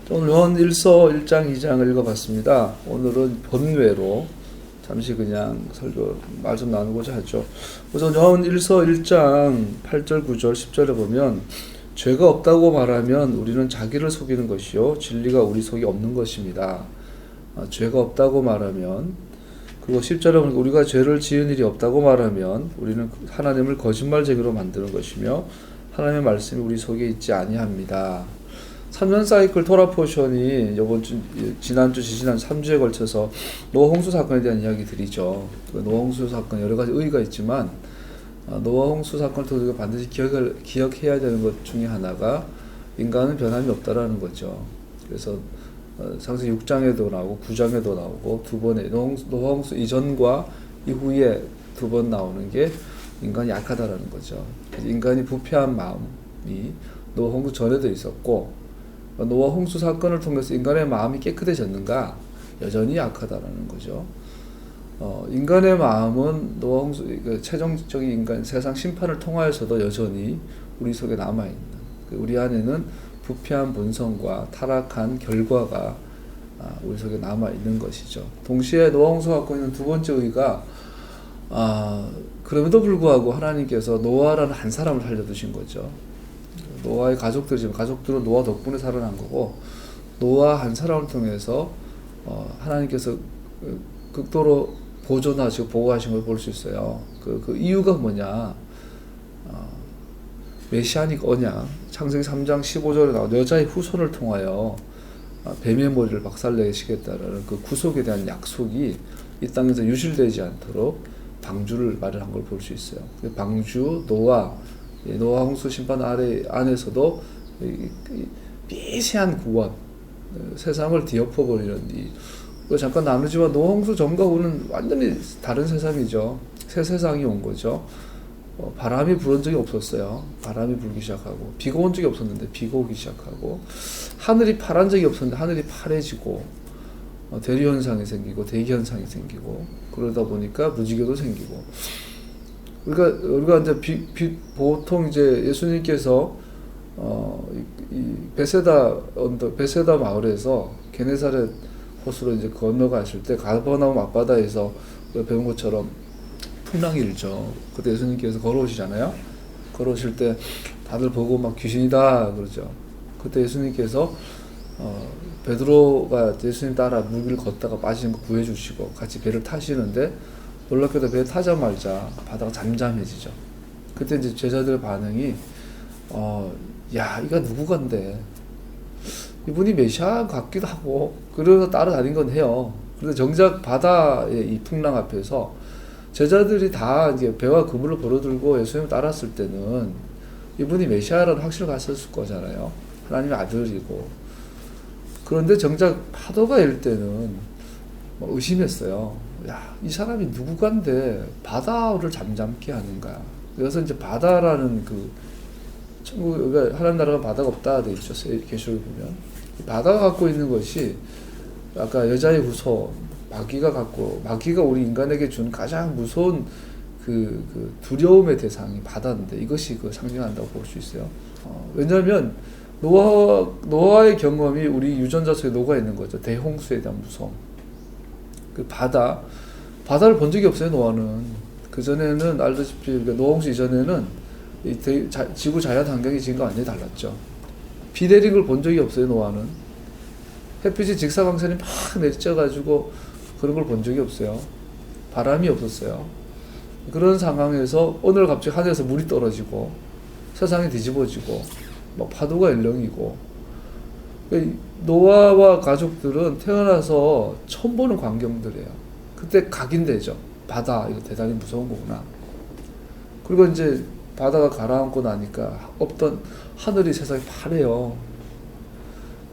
오늘 요한 1서 1장 2장을 읽어봤습니다. 오늘은 본외로 잠시 그냥 설교 말씀 나누고자 하죠. 우선 요한 1서 1장 8절 9절 10절에 보면 죄가 없다고 말하면 우리는 자기를 속이는 것이요 진리가 우리 속에 없는 것입니다. 죄가 없다고 말하면, 그리고 10절에 보면 우리가 죄를 지은 일이 없다고 말하면 우리는 하나님을 거짓말쟁이로 만드는 것이며 하나님의 말씀이 우리 속에 있지 아니합니다. 3년 사이클 토라 포션이 지난주, 지지난 3주에 걸쳐서 노아 홍수 사건에 대한 이야기 드리죠. 노아 홍수 사건 여러 가지 의의가 있지만 노아 홍수 사건을 통해서 우리가 반드시 기억해야 되는 것 중에 하나가 인간은 변함이 없다라는 거죠. 그래서 창세기 6장에도 나오고 9장에도 나오고 두 번의 노아 홍수 이전과 이후에 두 번 나오는 게 인간이 약하다라는 거죠. 인간이 부패한 마음이 노아 홍수 전에도 있었고, 노아 홍수 사건을 통해서 인간의 마음이 깨끗해졌는가? 여전히 약하다라는 거죠. 인간의 마음은 노아 홍수, 최종적인 인간 세상 심판을 통하여서도 여전히 우리 속에 남아있는, 우리 안에는 부패한 본성과 타락한 결과가 우리 속에 남아있는 것이죠. 동시에 노아 홍수 사건의 두 번째 의의가 그럼에도 불구하고 하나님께서 노아라는 한 사람을 살려두신 거죠. 노아의 가족들이지만 가족들은 노아 덕분에 살아난 거고, 노아 한 사람을 통해서 하나님께서 극도로 보존하시고 보호하신 걸 볼 수 있어요. 그 이유가 뭐냐? 메시아니까 언약, 창세기 3장 15절에 나온 여자의 후손을 통하여 뱀의 머리를 박살내시겠다라는 그 구속에 대한 약속이 이 땅에서 유실되지 않도록 방주를 마련한 걸 볼 수 있어요. 방주, 노아 홍수 심판 안에서도 미세한 구원, 세상을 뒤엎어버리는 잠깐 나누지만 노아 홍수 전과 후는 완전히 다른 세상이죠. 새 세상이 온 거죠. 바람이 불은 적이 없었어요. 바람이 불기 시작하고, 비가 온 적이 없었는데 비가 오기 시작하고, 하늘이 파란 적이 없었는데 하늘이 파래지고, 대류 현상이 생기고 대기 현상이 생기고, 그러다 보니까 무지개도 생기고. 우리가 이제 보통 이제 예수님께서 이 베세다 마을에서 게네사렛 호수로 이제 건너가실 때 가버나움 앞바다에서 배운 것처럼 풍랑이 일죠. 그때 예수님께서 걸어오시잖아요. 걸어오실 때 다들 보고 막 귀신이다 그러죠. 그때 예수님께서 베드로가 예수님 따라 물 위를 걷다가 빠지는 거 구해주시고 같이 배를 타시는데, 놀랍게도 배에 타자마자 바다가 잠잠해지죠. 그때 이제 제자들의 반응이 야, 이거 누구 건데? 이분이 메시아 같기도 하고, 그래서 따라다닌 건 해요. 그런데 정작 바다의 이 풍랑 앞에서 제자들이 다 이제 배와 그물을 벌어들고 예수님을 따랐을 때는 이분이 메시아라는 확신을 가졌을 거잖아요. 하나님의 아들이고. 그런데 정작 파도가 일 때는 의심했어요. 야, 이 사람이 누구간데 바다를 잠잠케 하는가. 그래서 이제 바다라는 그러니까 하나님 나라가 바다가 없다 돼 있죠. 계시록에 보면 바다가 갖고 있는 것이 아까 여자의 후손 마귀가 우리 인간에게 준 가장 무서운 그 두려움의 대상이 바다인데, 이것이 상징한다고 볼 수 있어요. 왜냐하면 노아의 경험이 우리 유전자 속에 녹아 있는 거죠. 대홍수에 대한 무서움. 그 바다를 본 적이 없어요. 노아는 그전에는 알다시피 노아 홍수 이전에는 지구 자연 환경이 지금과 완전히 달랐죠. 비 내린 걸 본 적이 없어요. 노아는 햇빛이 직사광선이 막 내려가지고 그런 걸 본 적이 없어요. 바람이 없었어요. 그런 상황에서 어느 날 갑자기 하늘에서 물이 떨어지고 세상이 뒤집어지고 막 파도가 일렁이고, 노아와 가족들은 태어나서 처음 보는 광경들이에요. 그때 각인되죠. 바다, 이거 대단히 무서운 거구나. 그리고 이제 바다가 가라앉고 나니까 없던 하늘이 세상이 파래요.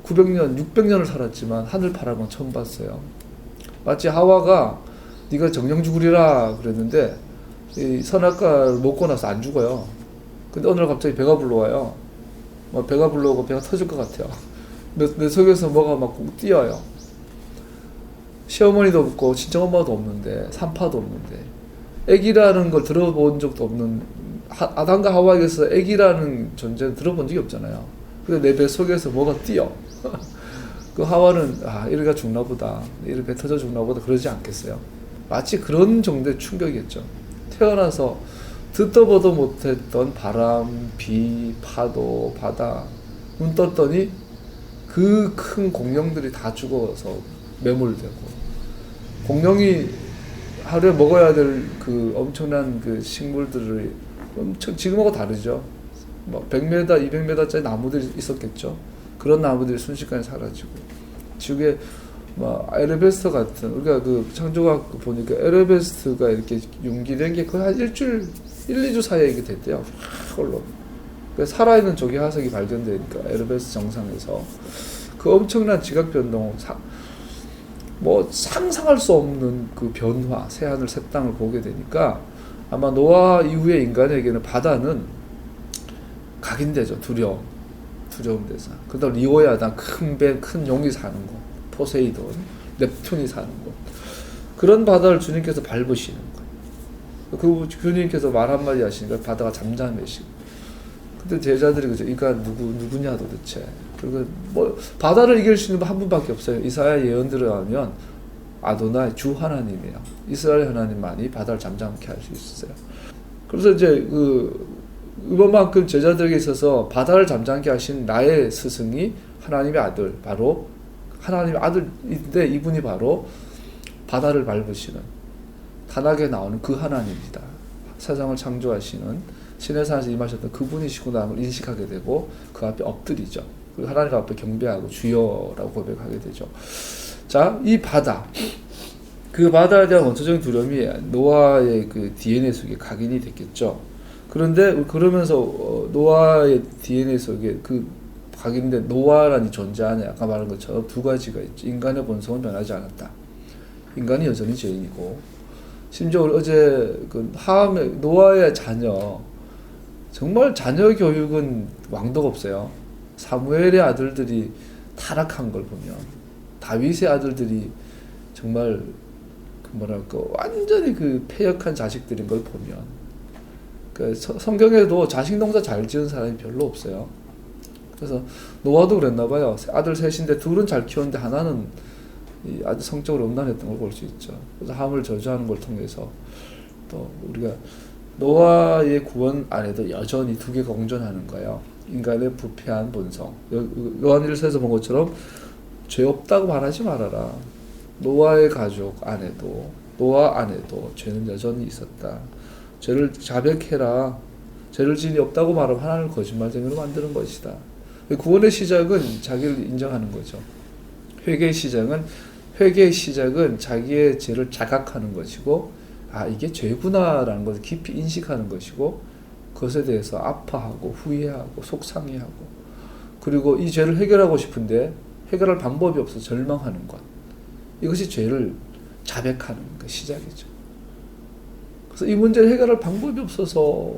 900년, 600년을 살았지만 하늘 파란 건 처음 봤어요. 마치 하와가 네가 정령 죽으리라 그랬는데 이 선악과를 먹고 나서 안 죽어요. 근데 어느 날 갑자기 배가 불러와요. 배가 불러오고 배가 터질 것 같아요. 내 속에서 뭐가 막 뛰어요. 시어머니도 없고 친정엄마도 없는데 산파도 없는데 애기라는 걸 들어본 적도 없는 아담과 하와에게서 애기라는 존재는 들어본 적이 없잖아요. 근데 내 배 속에서 뭐가 뛰어. 그 하와는 이래가 죽나 보다, 이래 배 터져 죽나 보다 그러지 않겠어요? 마치 그런 정도의 충격이었죠. 태어나서 듣도 보도 못했던 바람, 비, 파도, 바다, 눈 떴더니 그 큰 공룡들이 다 죽어서 매몰되고, 공룡이 하루에 먹어야 될 그 엄청난 그 식물들을 지금하고 다르죠. 뭐 100m, 200m짜리 나무들이 있었겠죠. 그런 나무들이 순식간에 사라지고, 지구에 뭐 에베레스트 같은, 우리가 그 창조학 보니까 에베레스트가 이렇게 융기된 게 거의 한 일주일, 1-2주 사이에 이게 됐대요. 홀로. 살아있는 조개 화석이 발견되니까 에베레스트 정상에서 그 엄청난 지각 변동, 뭐 상상할 수 없는 그 변화, 새하늘 새 땅을 보게 되니까 아마 노아 이후의 인간에게는 바다는 각인되죠. 두려움 대상. 그다음 리오야단, 큰 배, 큰 용이 사는 곳, 포세이돈, 넵튠이 사는 곳, 그런 바다를 주님께서 밟으시는 거예요. 그 주님께서 말 한마디 하시니까 바다가 잠잠해지고, 그때 제자들이 그죠, 이가 누구냐 도대체. 그리고 뭐 바다를 이길 수 있는 분 한 분밖에 없어요. 이사야 예언들을 하면 아도나이, 주 하나님이에요. 이스라엘 하나님만이 바다를 잠잠케 할 수 있어요. 그래서 이제 이번만큼 제자들에게 있어서 바다를 잠잠케 하신 나의 스승이 하나님의 아들, 바로 하나님의 아들인데, 이분이 바로 바다를 밟으시는, 단락에 나오는 그 하나님이다. 세상을 창조하시는, 신의 산에서 임하셨던 그분이시구나를 인식하게 되고 그 앞에 엎드리죠. 그리고 하나님 앞에 경배하고 주여라고 고백하게 되죠. 자, 이 바다, 그 바다에 대한 원초적인 두려움이 노아의 그 DNA 속에 각인이 됐겠죠. 그런데 그러면서 노아의 DNA 속에 그 각인된 노아라는 존재 안에 아까 말한 것처럼 두 가지가 있죠. 인간의 본성은 변하지 않았다. 인간이 여전히 죄인이고, 심지어 어제 그 함의 노아의 자녀, 정말 자녀 교육은 왕도가 없어요. 사무엘의 아들들이 타락한 걸 보면, 다윗의 아들들이 정말 뭐랄까 완전히 그 패역한 자식들인 걸 보면, 그 성경에도 자식 농사 잘 지은 사람이 별로 없어요. 그래서 노아도 그랬나 봐요. 아들 셋인데 둘은 잘 키웠는데 하나는 아주 성적으로 음란했던 걸 볼 수 있죠. 그래서 함을 저주하는 걸 통해서 또 우리가 노아의 구원 안에도 여전히 두 개가 공존하는 거예요. 인간의 부패한 본성. 요한 1서에서 본 것처럼 죄 없다고 말하지 말아라. 노아의 가족 안에도, 노아 안에도 죄는 여전히 있었다. 죄를 자백해라. 죄를 지은이 없다고 말하면 하나님을 거짓말쟁이로 만드는 것이다. 구원의 시작은 자기를 인정하는 거죠. 회개의 시작은 자기의 죄를 자각하는 것이고, 이게 죄구나라는 것을 깊이 인식하는 것이고, 그것에 대해서 아파하고 후회하고 속상해하고, 그리고 이 죄를 해결하고 싶은데 해결할 방법이 없어서 절망하는 것, 이것이 죄를 자백하는 그 시작이죠. 그래서 이 문제를 해결할 방법이 없어서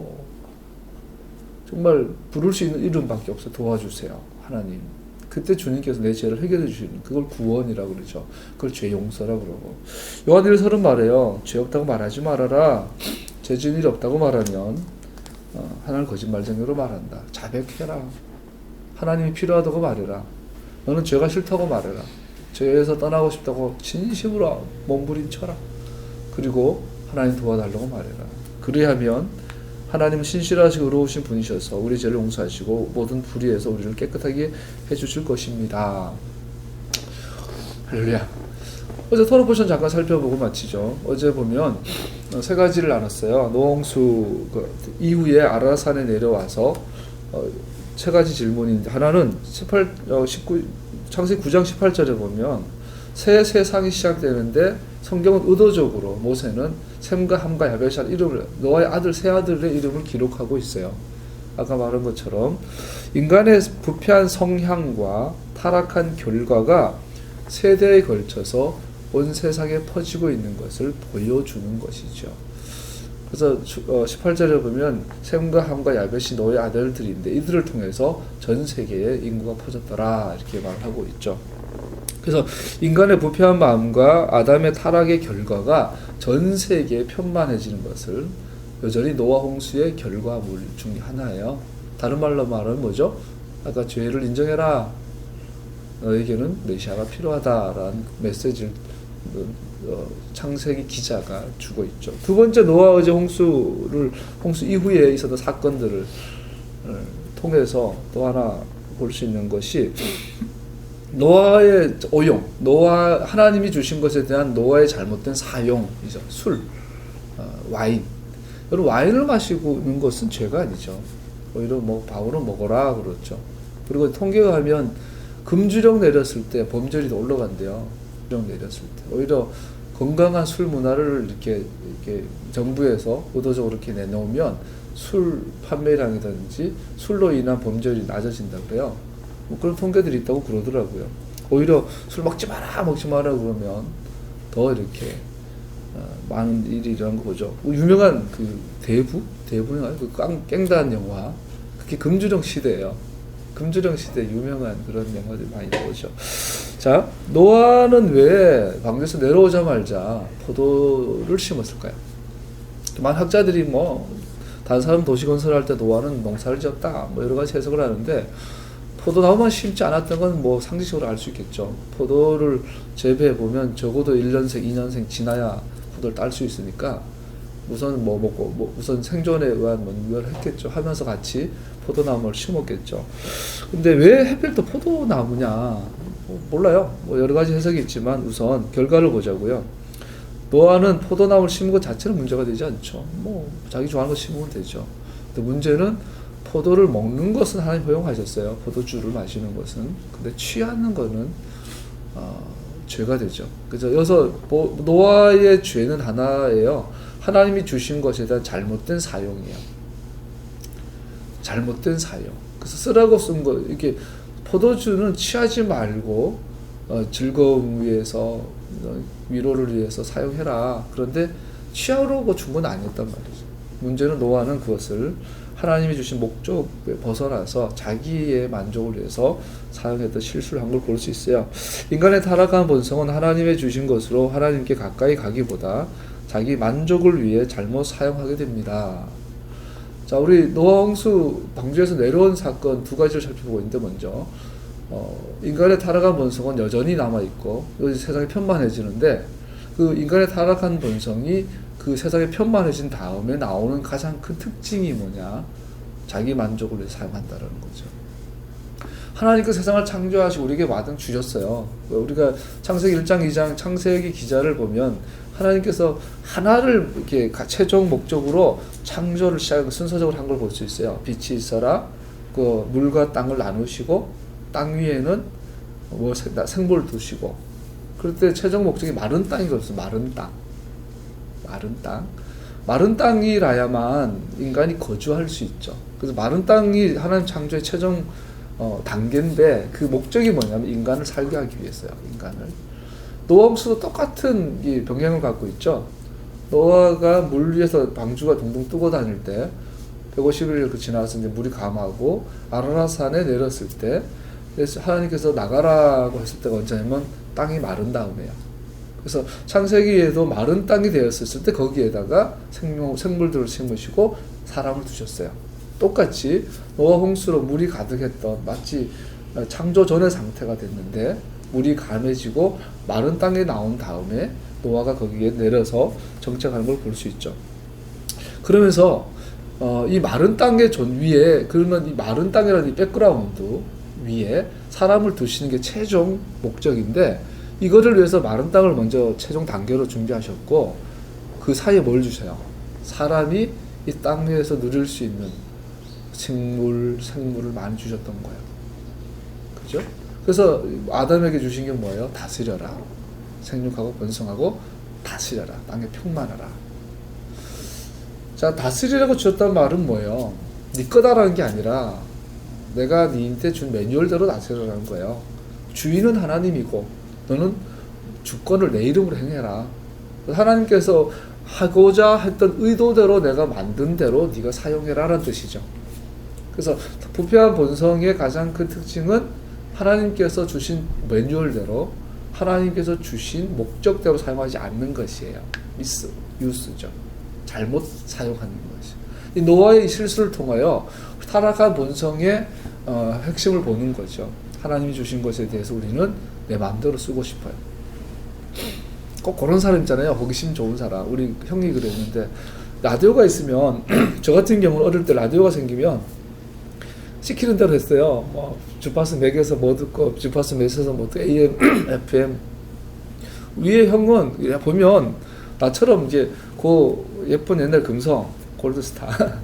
정말 부를 수 있는 이름밖에 없어. 도와주세요 하나님. 그때 주님께서 내 죄를 해결해 주시는, 그걸 구원이라고 그러죠. 그걸 죄 용서라고 그러고, 요한 1서는 말해요. 죄 없다고 말하지 말아라. 죄 지은 일 없다고 말하면 하나님 거짓말쟁이로 말한다. 자백해라. 하나님이 필요하다고 말해라. 너는 죄가 싫다고 말해라. 죄에서 떠나고 싶다고 진심으로 몸부림쳐라. 그리고 하나님 도와달라고 말해라. 그리하면 하나님은 신실하시고 의로우신 분이셔서 우리 죄를 용서하시고 모든 불의에서 우리를 깨끗하게 해주실 것입니다. 할렐루야. 어제 토론 포션 잠깐 살펴보고 마치죠. 어제 보면 세 가지를 나눴어요. 노홍수 이후에 아라산에 내려와서 세 가지 질문인데, 하나는 창세기 9장 18절에 보면 새 세상이 시작되는데 성경은 의도적으로 모세는 셈과 함과 야벳의 이름을, 노아의 아들 세 아들의 이름을 기록하고 있어요. 아까 말한 것처럼 인간의 부패한 성향과 타락한 결과가 세대에 걸쳐서 온 세상에 퍼지고 있는 것을 보여주는 것이죠. 그래서 18절에 보면 셈과 함과 야벳이 노아의 아들들인데 이들을 통해서 전 세계에 인구가 퍼졌더라, 이렇게 말하고 있죠. 그래서 인간의 부패한 마음과 아담의 타락의 결과가 전 세계에 편만해지는 것을 여전히 노아 홍수의 결과물 중에 하나예요. 다른 말로 말하면 뭐죠? 아까 죄를 인정해라. 너에게는 메시아가 필요하다라는 메시지를 창세기 기자가 주고 있죠. 두 번째 노아의 홍수 이후에 있었던 사건들을 통해서 또 하나 볼 수 있는 것이 노아의 오용, 하나님이 주신 것에 대한 노아의 잘못된 사용이죠. 술, 와인. 여러분 와인을 마시고 있는 것은 죄가 아니죠. 오히려 바울은 먹어라 그렇죠. 그리고 통계가 하면 금주령 내렸을 때 범죄율이 올라간대요. 금주령 내렸을 때 오히려 건강한 술 문화를 이렇게 정부에서 의도적으로 이렇게 내놓으면 술 판매량이든지 술로 인한 범죄율이 낮아진다 그래요. 그런 통계들이 있다고 그러더라고요. 오히려 술 먹지 마라 그러면 더 이렇게 많은 일이 일어난 거 보죠. 유명한 그 대부인가요? 그 깽단 영화. 그게 금주령 시대예요. 금주령 시대 유명한 그런 영화들이 많이 나오죠. 자, 노아는 왜 방주에서 내려오자마자 포도를 심었을까요? 많은 학자들이 다른 사람 도시 건설할 때 노아는 농사를 지었다 여러 가지 해석을 하는데 포도나무만 심지 않았던 건 상식적으로 알 수 있겠죠. 포도를 재배해 보면 적어도 1년생, 2년생 지나야 포도를 딸 수 있으니까 우선 먹고 우선 생존에 의한 연구를 했겠죠. 하면서 같이 포도나무를 심었겠죠. 근데 왜 하필 또 포도나무냐? 몰라요. 여러 가지 해석이 있지만 우선 결과를 보자고요. 노아는 포도나무를 심은 것 자체는 문제가 되지 않죠. 자기 좋아하는 거 심으면 되죠. 근데 문제는 포도를 먹는 것은 하나님 허용하셨어요. 포도주를 마시는 것은. 근데 취하는 거는 죄가 되죠. 그래서 여기서 노아의 죄는 하나예요. 하나님이 주신 것에 대한 잘못된 사용이에요. 잘못된 사용. 그래서 쓰라고 쓴 거, 이렇게 포도주는 취하지 말고 즐거움 위해서 위로를 위해서 사용해라. 그런데 취하려고 준 건 아니었단 말이죠. 문제는 노아는 그것을 하나님이 주신 목적에 벗어나서 자기의 만족을 위해서 사용했던 실수를 한 걸 볼 수 있어요. 인간의 타락한 본성은 하나님의 주신 것으로 하나님께 가까이 가기보다 자기 만족을 위해 잘못 사용하게 됩니다. 자, 우리 노아 홍수 방주에서 내려온 사건 두 가지를 살펴보고 있는데 먼저 인간의 타락한 본성은 여전히 남아있고 세상이 편만해지는데 그 인간의 타락한 본성이 그 세상에 편만해진 다음에 나오는 가장 큰 특징이 뭐냐? 자기 만족을 위해 사용한다는 거죠. 하나님께서 세상을 창조하시고 우리에게 마땅 주셨어요. 우리가 창세기 1장, 2장 창세기 기자를 보면 하나님께서 하나를 이렇게 최종 목적으로 창조를 시작하고 순서적으로 한 걸 볼 수 있어요. 빛이 있어라. 그 물과 땅을 나누시고 땅 위에는 생물을 두시고 그럴 때 최종 목적이 마른 땅이 없어요. 마른 땅. 마른 땅이라야만 인간이 거주할 수 있죠. 그래서 마른 땅이 하나님 창조의 최종 단계인데 그 목적이 뭐냐면 인간을 살게 하기 위해서요. 인간을. 노아 홍수도 똑같은 이 병행을 갖고 있죠. 노아가 물 위에서 방주가 둥둥 뜨고 다닐 때 150일 지나서 이제 물이 감하고 아라랏산에 내렸을 때 하나님께서 나가라고 했을 때가 언제냐면 땅이 마른 다음에요. 그래서 창세기에도 마른 땅이 되었을 때 거기에다가 생물들을 심으시고 사람을 두셨어요. 똑같이 노아 홍수로 물이 가득했던 마치 창조 전의 상태가 됐는데 물이 감해지고 마른 땅에 나온 다음에 노아가 거기에 내려서 정착하는 걸 볼 수 있죠. 그러면서 이 마른 땅의 위에 그러면 이 마른 땅이라는 이 백그라운드 위에 사람을 두시는 게 최종 목적인데 이거를 위해서 마른 땅을 먼저 최종 단계로 준비하셨고 그 사이에 뭘 주세요? 사람이 이 땅 위에서 누릴 수 있는 생물을 많이 주셨던 거예요. 그죠? 그래서 아담에게 주신 게 뭐예요? 다스려라. 생육하고 번성하고 다스려라. 땅에 평만하라. 자, 다스리라고 주셨단 말은 뭐예요? 네 거다라는 게 아니라 내가 네한테 준 매뉴얼대로 다스려라는 거예요. 주인은 하나님이고 너는 주권을 내 이름으로 행해라. 하나님께서 하고자 했던 의도대로 내가 만든 대로 네가 사용해라라는 뜻이죠. 그래서 부패한 본성의 가장 큰 특징은 하나님께서 주신 매뉴얼대로 하나님께서 주신 목적대로 사용하지 않는 것이에요. 유스죠. 잘못 사용하는 것이. 이 노아의 실수를 통하여 타락한 본성의 핵심을 보는 거죠. 하나님이 주신 것에 대해서 우리는 내 마음대로 쓰고 싶어요. 꼭 그런 사람 있잖아요. 호기심 좋은 사람. 우리 형이 그랬는데 라디오가 있으면 저 같은 경우는 어릴 때 라디오가 생기면 시키는 대로 했어요. 뭐 주파수 매겨서 뭐 듣고 주파수 매셔서 뭐 AM, FM. 위에 형은 보면 나처럼 이제 그 예쁜 옛날 금성 골드스타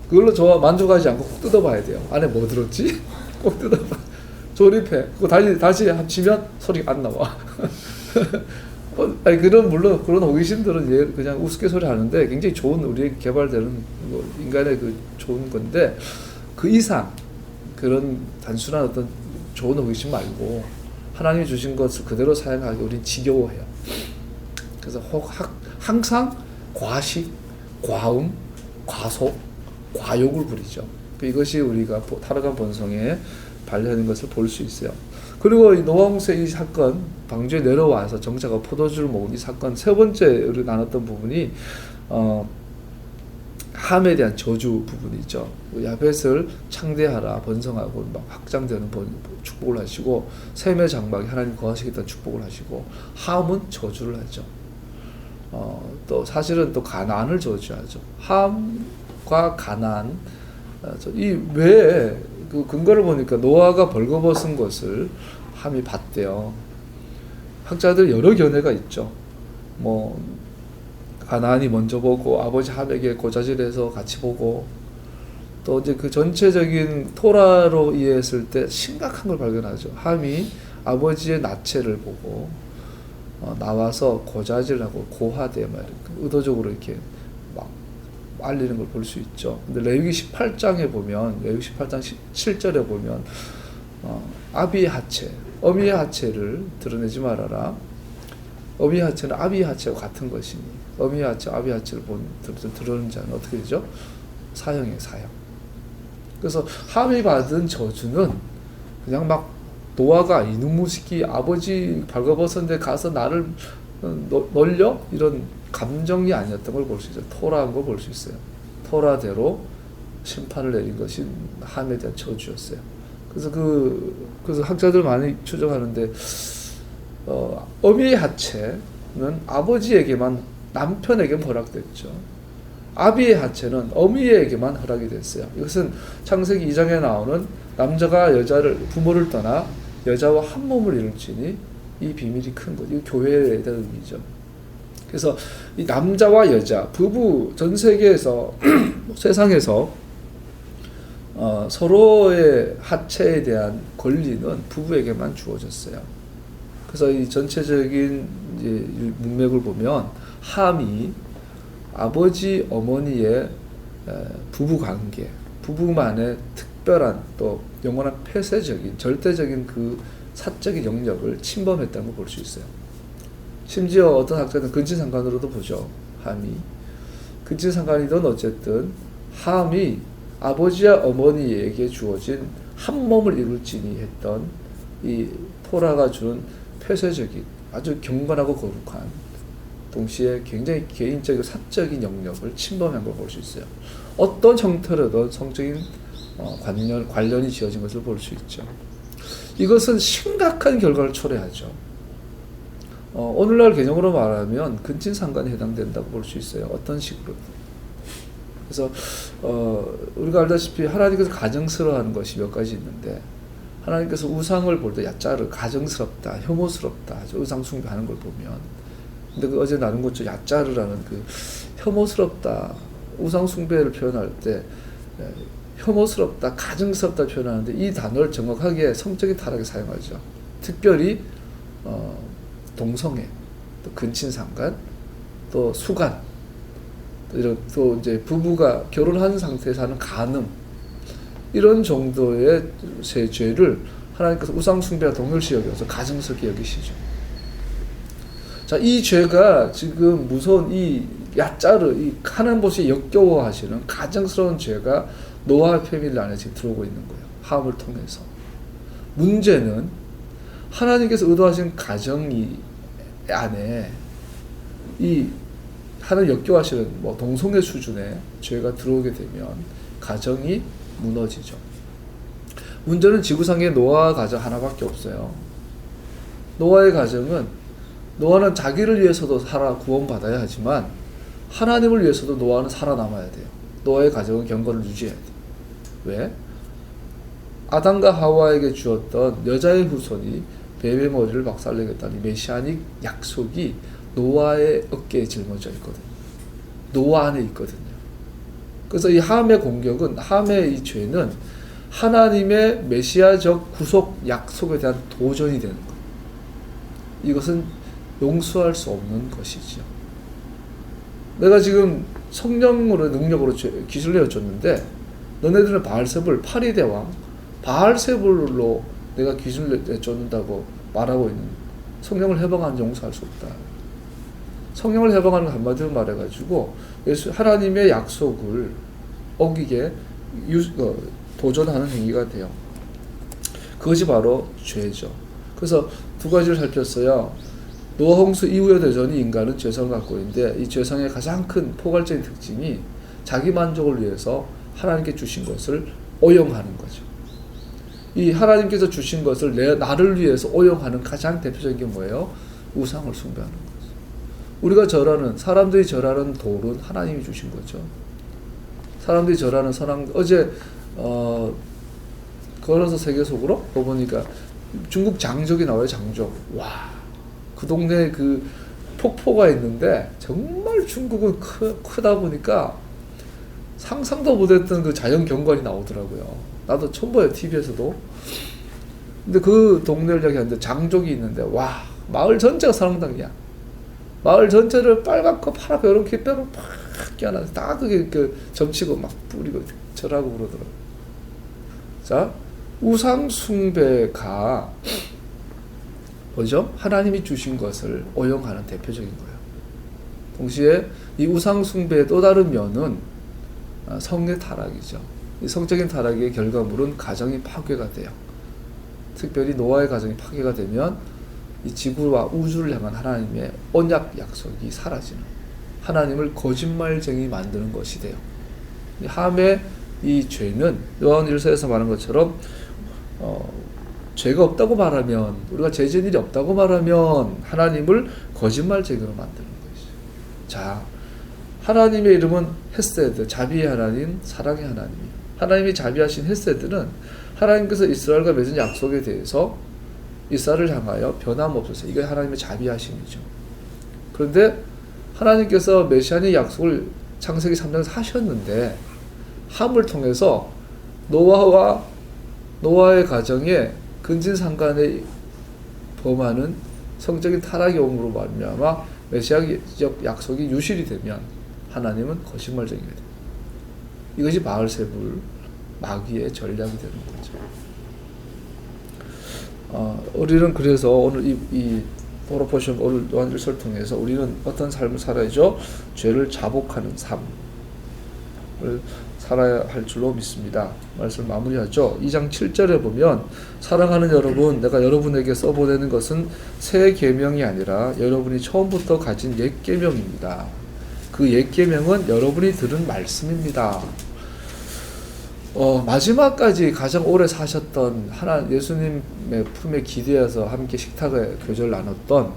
그걸로 만족하지 않고 꼭 뜯어봐야 돼요. 안에 뭐 들었지? 꼭 뜯어봐. 조립해. 그거 다시 합치면 소리가 안 나와. 아니 물론 그런 호기심들은 그냥 우스갯소리 하는데 굉장히 좋은 우리에게 개발되는 인간의 그 좋은 건데 그 이상 그런 단순한 어떤 좋은 호기심 말고 하나님이 주신 것을 그대로 사용하기 우린 지겨워해요. 그래서 항상 과식, 과음, 과속, 과욕을 부리죠. 이것이 우리가 타락한 본성에 발현하는 것을 볼 수 있어요. 그리고 노아홍수의 이 사건, 방주에 내려와서 정자가 포도주를 먹은 이 사건 세 번째 우리 나눴던 부분이 함에 대한 저주 부분이죠. 야벳을 창대하라, 번성하고 막 확장되는 축복을 하시고 셈의 장막에 하나님 거하시겠다는 축복을 하시고 함은 저주를 하죠. 또 사실은 또 가나안을 저주하죠. 함과 가나안 이 외에 그 근거를 보니까 노아가 벌거벗은 것을 함이 봤대요. 학자들 여러 견해가 있죠. 뭐 가나안이 먼저 보고 아버지 함에게 고자질해서 같이 보고 또 이제 그 전체적인 토라로 이해했을 때 심각한 걸 발견하죠. 함이 아버지의 나체를 보고 나와서 고자질하고 고하대 막 의도적으로 이렇게 막 알리는 걸 볼 수 있죠. 근데 레위기 18장에 보면 레위기 18장 7절에 보면 아비의 하체, 어미의 하체를 드러내지 말아라. 어미의 하체는 아비의 하체와 같은 것이니 어미의 하체, 아비의 하체를 드러내는 자는 어떻게 되죠? 사형이에요, 사형. 그래서 함이 받은 저주는 그냥 막 노아가 이놈의 새끼 아버지 발가벗었는데 가서 나를 놀려? 이런 감정이 아니었던 걸 볼 수 있어요. 토라한 걸 볼 수 있어요. 토라대로 심판을 내린 것이 함에 대한 저주였어요. 그래서 학자들 많이 추정하는데 어미의 하체는 아버지에게만 남편에게만 허락됐죠. 아비의 하체는 어미에게만 허락이 됐어요. 이것은 창세기 2장에 나오는 남자가 여자를 부모를 떠나 여자와 한 몸을 이룰지니 이 비밀이 큰 것. 이 교회에 대한 의미죠. 그래서 이 남자와 여자, 부부 전 세계에서 세상에서 서로의 하체에 대한 권리는 부부에게만 주어졌어요. 그래서 이 전체적인 이제 문맥을 보면 함이 아버지 어머니의 부부 관계, 부부만의 특별한 또 영원한 폐쇄적인 절대적인 그 사적인 영역을 침범했다는 걸 볼 수 있어요. 심지어 어떤 학자는 근친상간으로도 보죠. 함이 근친상간이든 어쨌든 함이 아버지와 어머니에게 주어진 한 몸을 이룰지니 했던 이 토라가 주는 폐쇄적인 아주 경건하고 거룩한 동시에 굉장히 개인적이고 사적인 영역을 침범한 걸 볼 수 있어요. 어떤 형태로든 성적인 관련이 지어진 것을 볼 수 있죠. 이것은 심각한 결과를 초래하죠. 오늘날 개념으로 말하면 근친상간에 해당된다고 볼 수 있어요. 어떤 식으로든. 그래서 우리가 알다시피 하나님께서 가증스러워하는 것이 몇 가지 있는데 하나님께서 우상을 볼 때 야짜르 가증스럽다, 혐오스럽다, 우상 숭배하는 걸 보면 근데 그 어제 나눈 것처럼 야짜르라는 그 혐오스럽다, 우상 숭배를 표현할 때 혐오스럽다, 가증스럽다 표현하는데 이 단어를 정확하게 성적인 타락에 사용하죠. 특별히 동성애, 또 근친상간, 또 수간, 또 이제 부부가 결혼한 상태에서 하는 간음 이런 정도의 죄를 하나님께서 우상 숭배와 동일시 여겨서 가증스럽게 여기시죠. 자, 이 죄가 지금 무서운 이 야짜르, 이 하나님보시 역겨워하시는 가증스러운 죄가 노아 패밀리 안에 지금 들어오고 있는 거예요. 함을 통해서. 문제는 하나님께서 의도하신 가정이 안에 이 하나님 역겨워하시는 뭐 동성애 수준의 죄가 들어오게 되면 가정이 무너지죠. 문제는 지구상에 노아 가정 하나밖에 없어요. 노아의 가정은 노아는 자기를 위해서도 살아 구원받아야 하지만 하나님을 위해서도 노아는 살아남아야 돼요. 노아의 가정은 경건을 유지해야 돼요. 왜? 아담과 하와에게 주었던 여자의 후손이 뱀의 머리를 박살내겠다는 메시아닉 약속이 노아의 어깨에 짊어져 있거든요. 노아 안에 있거든요. 그래서 이 함의 공격은, 함의 이 죄는 하나님의 메시아적 구속 약속에 대한 도전이 되는 거예요. 이것은 용서할 수 없는 것이죠. 내가 지금 성령으로 능력으로 기술을 내어줬는데 너네들은 바알세불 8위 대왕 바알세불로 내가 기술을 내줬다고 말하고 있는, 성령을 해방하는 용서할 수 없다. 성령을 해방하는 건 한마디로 말해가지고 하나님의 약속을 어기게 도전하는 행위가 돼요. 그것이 바로 죄죠. 그래서 두 가지를 살폈어요. 노아 홍수 이후의 대전이 인간은 죄성을 갖고 있는데 이 죄성의 가장 큰 포괄적인 특징이 자기 만족을 위해서 하나님께 주신 것을 오용하는 거죠. 이 하나님께서 주신 것을 나를 위해서 오용하는 가장 대표적인 게 뭐예요? 우상을 숭배하는 거죠. 우리가 절하는, 사람들이 절하는 돌은 하나님이 주신 거죠. 사람들이 절하는 어제 걸어서 세계 속으로 보니까 중국 장족이 나와요. 장족. 와, 그 동네에 그 폭포가 있는데 정말 중국은 크다 보니까 상상도 못했던 그 자연 경관이 나오더라고요. 나도 처음 봐요, TV에서도. 근데 그 동네를 얘기하는데 장족이 있는데, 와, 마을 전체가 사랑당이야. 마을 전체를 빨갛고 파랗고 이렇게 뼈로 팍 끼워놔서 다 그게 점치고 막 뿌리고 절하고 그러더라고요. 자, 우상숭배가 뭐죠? 하나님이 주신 것을 오용하는 대표적인 거예요. 동시에 이 우상숭배의 또 다른 면은 성의 타락이죠. 이 성적인 타락의 결과물은 가정이 파괴가 돼요. 특별히 노아의 가정이 파괴가 되면 이 지구와 우주를 향한 하나님의 언약 약속이 사라지는, 하나님을 거짓말쟁이 만드는 것이 돼요. 함의 이 죄는 요한 1서에서 말한 것처럼 죄가 없다고 말하면, 우리가 죄 지은 일이 없다고 말하면 하나님을 거짓말쟁이로 만드는 것이죠. 자, 하나님의 이름은 헤세드, 자비의 하나님, 사랑의 하나님. 하나님이 자비하신 헤세드는 하나님께서 이스라엘과 맺은 약속에 대해서 이스라엘을 향하여 변함없어서, 이게 하나님의 자비하심이죠. 그런데 하나님께서 메시아의 약속을 창세기 3장에서 하셨는데 함을 통해서 노아의 가정에 근친상간에 범하는 성적인 타락이 옴으로 말미암아 메시아적 약속이 유실이 되면 하나님은 거짓말쟁이가 됩니다. 이것이 바알세불 마귀의 전략이 되는 거죠. 우리는 그래서 오늘 이 포로포션 오늘 요한 1서를 통해서 우리는 어떤 삶을 살아야죠? 죄를 자복하는 삶을 살아야 할 줄로 믿습니다. 말씀을 마무리하죠. 2장 7절에 보면, 사랑하는 여러분, 내가 여러분에게 써보내는 것은 새 계명이 아니라 여러분이 처음부터 가진 옛 계명입니다. 그 옛 계명은 여러분이 들은 말씀입니다. 마지막까지 가장 오래 사셨던 예수님의 품에 기대어서 함께 식탁에 교제를 나눴던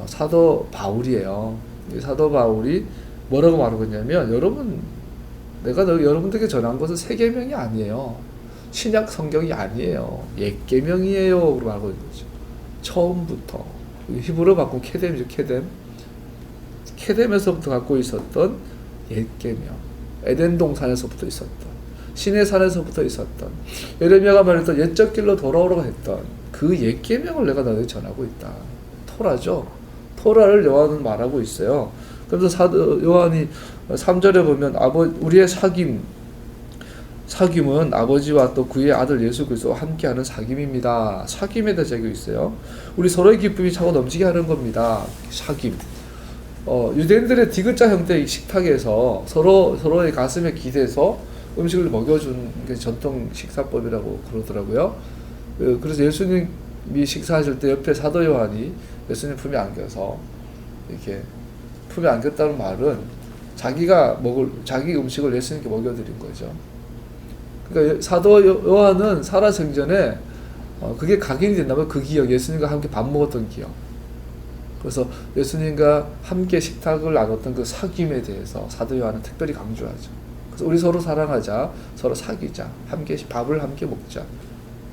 사도 바울이에요. 이 사도 바울이 뭐라고 말하고 있냐면, 내가 여러분들에게 전한 것은 새 계명이 아니에요. 신약 성경이 아니에요. 옛 계명이에요. 그러고 말하고 있는 거죠. 처음부터. 히브리어 바꾸면 케뎀이죠. 케뎀에서부터 갖고 있었던 옛 계명. 에덴 동산에서부터 있었던, 신의 산에서부터 있었던, 예레미야가 말했던 옛적 길로 돌아오라고 했던 그 옛 계명을 내가 너에게 전하고 있다. 토라죠. 토라를 요한은 말하고 있어요. 그래서 사도 요한이 3절에 보면 우리의 사귐은 아버지와 또 그의 아들 예수 그리스도와 함께하는 사귐입니다. 사귐에 대해서 얘기하고 있어요. 우리 서로의 기쁨이 차고 넘치게 하는 겁니다. 사귐. 유대인들의 디귿자 형태의 식탁에서 서로의 가슴에 기대서 음식을 먹여주는 게 전통 식사법이라고 그러더라고요. 그래서 예수님이 식사하실 때 옆에 사도 요한이 예수님 품에 안겨서 이렇게 품에 안겼다는 말은 자기 음식을 예수님께 먹여드린 거죠. 그러니까 사도 요한은 살아생전에 그게 각인이 된다면 그 기억, 예수님과 함께 밥 먹었던 기억. 그래서 예수님과 함께 식탁을 나눴던 그 사귐에 대해서 사도 요한은 특별히 강조하죠. 그래서 우리 서로 사랑하자, 서로 사귀자, 함께 밥을 함께 먹자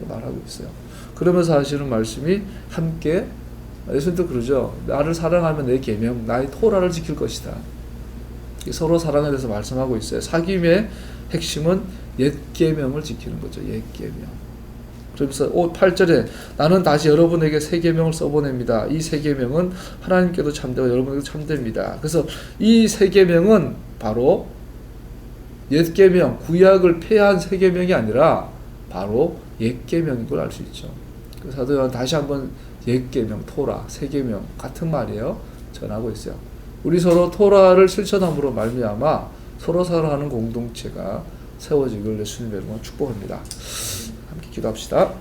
말하고 있어요. 그러면서 하시는 말씀이 함께, 예수님도 그러죠. 나를 사랑하면 내 계명, 나의 토라를 지킬 것이다. 서로 사랑에 대해서 말씀하고 있어요. 사귐의 핵심은 옛 계명을 지키는 거죠. 옛 계명. 그러면서 8절에 나는 다시 여러분에게 새 계명을 써보냅니다. 이 새 계명은 하나님께도 참되고 여러분에게도 참됩니다. 그래서 이 새 계명은 바로 옛 계명, 구약을 폐한 새 계명이 아니라 바로 옛 계명인 걸 알 수 있죠. 그래서 사도 요한 다시 한번 옛 계명, 토라, 새 계명 같은 말이에요. 전하고 있어요. 우리 서로 토라를 실천함으로 말미암아 서로 사랑하는 공동체가 세워지길 예수님의 이름으로 축복합니다. 함께 기도합시다.